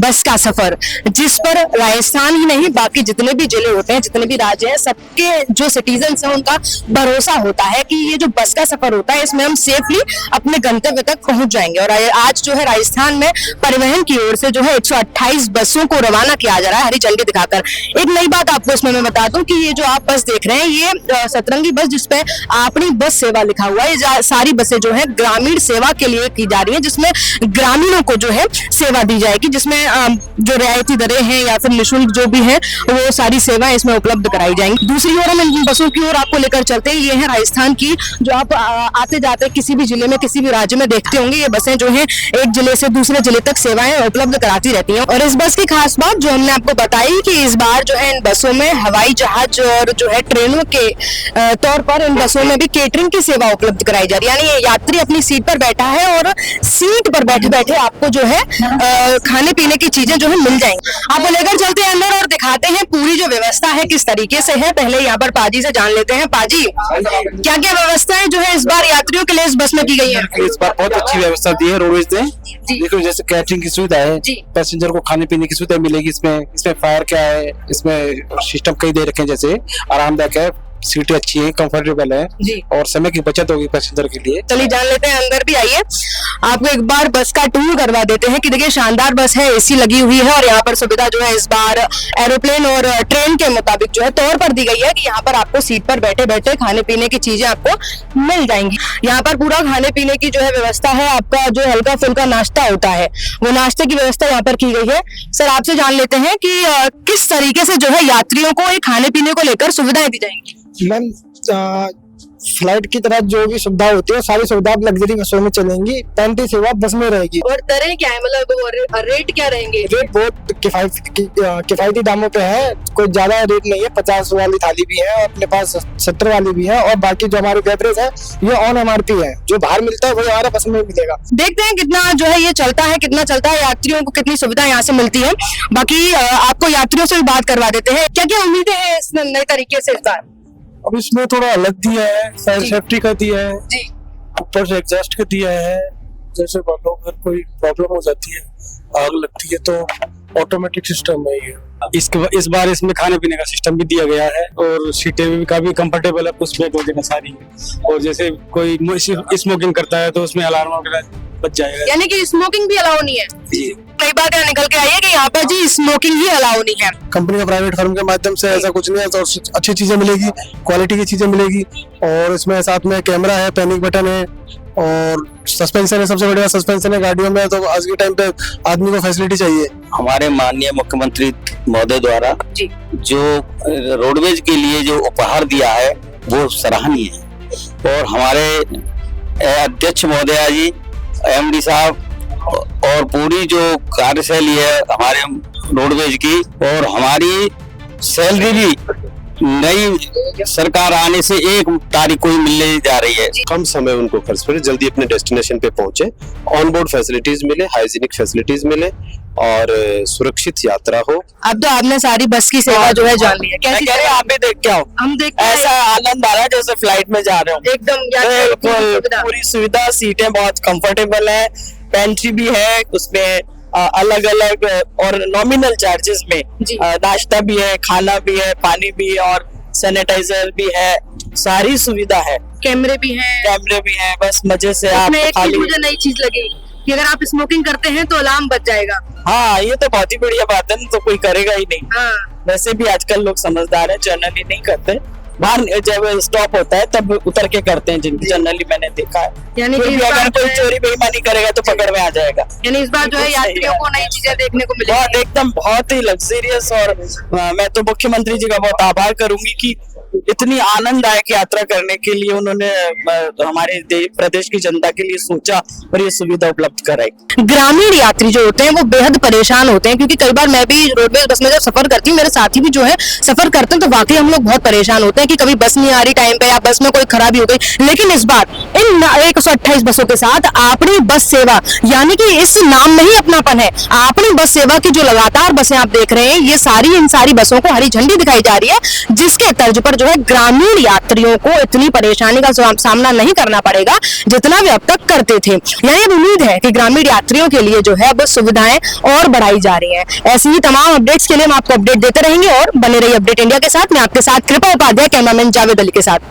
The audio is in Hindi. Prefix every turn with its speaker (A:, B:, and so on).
A: बस का सफर, जिस पर राजस्थान ही नहीं बाकी जितने भी जिले होते हैं, जितने भी राज्य हैं, सबके जो सिटीजन्स हैं उनका भरोसा होता है कि ये जो बस का सफर होता है इसमें हम सेफली अपने गंतव्य तक पहुंच जाएंगे। और आज जो है राजस्थान में परिवहन की ओर से जो है 128 बसों को रवाना किया जा रहा है हरी झंडी दिखाकर। एक नई बात आपको इसमें मैं बता दूं कि ये जो आप बस देख रहे हैं ये सतरंगी बस जिसपे अपनी बस सेवा लिखा हुआ है, ये सारी बसें जो है ग्रामीण सेवा के लिए की जा रही है, जिसमें ग्रामीणों को जो है सेवा दी जाएगी, जिसमें जो रियायती दरें हैं या फिर निःशुल्क जो भी है वो सारी सेवाएं इसमें उपलब्ध कराई जाएंगी। दूसरी ओर हम इन बसों की ओर आपको लेकर चलते हैं। ये है राजस्थान की, जो आप आते जाते किसी भी जिले में किसी भी राज्य में देखते होंगे, ये बसें जो है एक जिले से दूसरे जिले तक सेवाएं उपलब्ध कराती रहती हैं। और इस बस की खास बात जो हमने आपको बताई कि इस बार जो है इन बसों में हवाई जहाज और जो है ट्रेनों के तौर पर इन बसों में भी केटरिंग की सेवा उपलब्ध कराई जा रही है। यानी यात्री अपनी सीट पर बैठा है और सीट पर बैठे बैठे आपको जो है खाने पीने की चीजें जो है मिल जाएंगी। आपको लेकर चलते हैं अंदर और दिखाते हैं पूरी जो व्यवस्था है किस तरीके से है। पहले यहाँ पर पाजी से जान लेते हैं। पाजी, क्या क्या व्यवस्थाएं जो है इस बार यात्रियों के लिए इस बस में की गई है?
B: इस बार बहुत अच्छी व्यवस्था दी है रोडवेज ने। देखो जैसे कैटरिंग की सुविधा है, पैसेंजर को खाने पीने की सुविधा मिलेगी। इसमें फायर क्या है, इसमें सिस्टम कई दे रखे हैं, जैसे आरामदायक है, सीटें अच्छी है, कंफर्टेबल है और समय की बचत होगी पैसेंजर के लिए।
A: चलिए जान लेते हैं, अंदर भी आइए, आपको एक बार बस का टूर करवा देते हैं कि देखिए शानदार बस है, एसी लगी हुई है और यहाँ पर सुविधा जो है इस बार एरोप्लेन और ट्रेन के मुताबिक जो है तौर पर दी गई है कि यहाँ पर आपको सीट पर बैठे बैठे खाने पीने की चीजें आपको मिल जाएंगी। यहाँ पर पूरा खाने पीने की जो है व्यवस्था है। आपका जो हल्का फुल्का नाश्ता होता है वो नाश्ते की व्यवस्था यहाँ पर की गई है। सर आपसे जान लेते हैं कि किस तरीके से जो है यात्रियों को खाने पीने को लेकर सुविधाएं दी जाएंगी?
C: मैम फ्लाइट की तरह जो भी सुविधा होती है सारी सुविधा लग्जरी बसों में चलेंगी, पैंटी सेवा बस में रहेगी।
A: और दरें क्या है, मतलब रेट क्या रहेंगे?
C: रेट बहुत किफायती दामों पे है, कोई ज्यादा रेट नहीं है। 50 वाली थाली भी है और अपने पास 70 वाली भी है और बाकी जो हमारी बेवरेज है ये ऑन MRP है, जो बाहर मिलता है वही हमारा बस में मिलेगा।
A: देखते हैं कितना जो है ये चलता है, कितना चलता है, यात्रियों को कितनी सुविधा यहाँ से मिलती है। बाकी आपको यात्रियों से भी बात करवा देते हैं। क्या क्या उम्मीदें हैं इस नए तरीके से इस बार?
B: अब इसमें थोड़ा अलग दिया है, फायर सेफ्टी का दिया है, ऊपर से एग्जॉस्ट का दिया है, जैसे अगर कोई प्रॉब्लम हो जाती है, आग लगती है तो ऑटोमेटिक सिस्टम है ये। इस बार इसमें खाने पीने का सिस्टम भी दिया गया है और सीटें भी काफी कंफर्टेबल है, पुश बैक वगैरह सारी है। और जैसे कोई स्मोकिंग करता है तो उसमें अलार्म वगैरह बच जाएगा।
A: यानी कि स्मोकिंग भी अलाउ नहीं है? कई बार क्या निकल के आई है कि यहाँ पर जी स्मोकिंग ही अलाउ नहीं है।
B: कंपनी का प्राइवेट फर्म के माध्यम से ऐसा कुछ नहीं है, तो अच्छी चीजें मिलेगी, क्वालिटी की चीजें मिलेगी। और इसमें साथ में कैमरा है, पैनिक बटन है और सस्पेंशन है, सबसे बढ़िया सस्पेंशन है गाड़ियों में। तो आज के टाइम पे आदमी को फैसिलिटी चाहिए।
D: हमारे माननीय मुख्यमंत्री महोदय द्वारा जो रोडवेज के लिए जो उपहार दिया है वो सराहनीय है। और हमारे अध्यक्ष महोदया जी, MD साहब और पूरी जो कार्यशैली है हमारे रोडवेज की, और हमारी सैलरी भी नई सरकार आने से 1 तारीख को ही मिलने जा रही है।
E: कम समय उनको खर्च पड़े, जल्दी अपने डेस्टिनेशन पे पहुंचे, ऑन बोर्ड फैसिलिटीज मिले, हाइजीनिक फैसिलिटीज मिले और सुरक्षित यात्रा हो।
A: अब तो आपने सारी बस की सेवा जो है जान ली है, कैसी
F: कह रहे आप भी देख के आओ।
A: हम देख
F: ऐसा आनंद आ रहा है जैसे फ्लाइट में जा रहे हो
A: एकदम।
F: पूरी सुविधा, सीटें बहुत कंफर्टेबल है, पेंट्री भी है, उसमें अलग अलग और नॉमिनल चार्जेस में नाश्ता भी है, खाना भी है, पानी भी है और सैनिटाइजर भी है, सारी सुविधा है।
A: कैमरे भी हैं।
F: बस मजे से आप
A: एक चीज मुझे नई चीज लगी कि अगर आप स्मोकिंग करते हैं तो अलार्म बच जाएगा।
F: हाँ, ये तो बहुत ही बढ़िया बात है, तो कोई करेगा ही नहीं। वैसे भी आजकल लोग समझदार है, जनरली नहीं करते, बाहर जब स्टॉप होता है तब उतर के करते हैं, जिनकी जनरली मैंने देखा है।
A: यानी कि
F: अगर कोई चोरी बेईमानी करेगा तो पकड़ में आ जाएगा।
A: यानी इस बार जो है यात्रियों को नई चीजें देखने को मिलेगी।
F: बहुत एकदम बहुत ही लग्जरियस। और मैं तो मुख्यमंत्री जी का बहुत आभार करूंगी कि इतनी आनंददायक यात्रा करने के लिए उन्होंने हमारे प्रदेश की जनता के लिए सोचा और ये सुविधा उपलब्ध कराई।
A: ग्रामीण यात्री जो होते हैं वो बेहद परेशान होते हैं, क्योंकि कई बार मैं भी रोडवेज बस में जब सफर करती हूँ, मेरे साथी भी जो है सफर करते हैं, तो वाकई हम लोग बहुत परेशान होते हैं कि कभी बस नहीं आ रही टाइम पे या बस में कोई खराबी हो गई। लेकिन इस बार इन 128 बसों के साथ अपनी बस सेवा, यानी कि इस नाम में ही अपनापन है। अपनी बस सेवा की जो लगातार बसें आप देख रहे हैं, ये इन सारी बसों को हरी झंडी दिखाई जा रही है, जिसके तर्ज पर जो है ग्रामीण यात्रियों को इतनी परेशानी का सामना नहीं करना पड़ेगा जितना वे अब तक करते थे। यानी अब उम्मीद है कि ग्रामीण यात्रियों के लिए जो है अब सुविधाएं और बढ़ाई जा रही हैं। ऐसी ही तमाम अपडेट्स के लिए हम आपको अपडेट देते रहेंगे और बने रहिए अपडेट इंडिया के साथ। मैं आपके साथ कृपा उपाध्याय, कैमरामैन जावेद अली के साथ।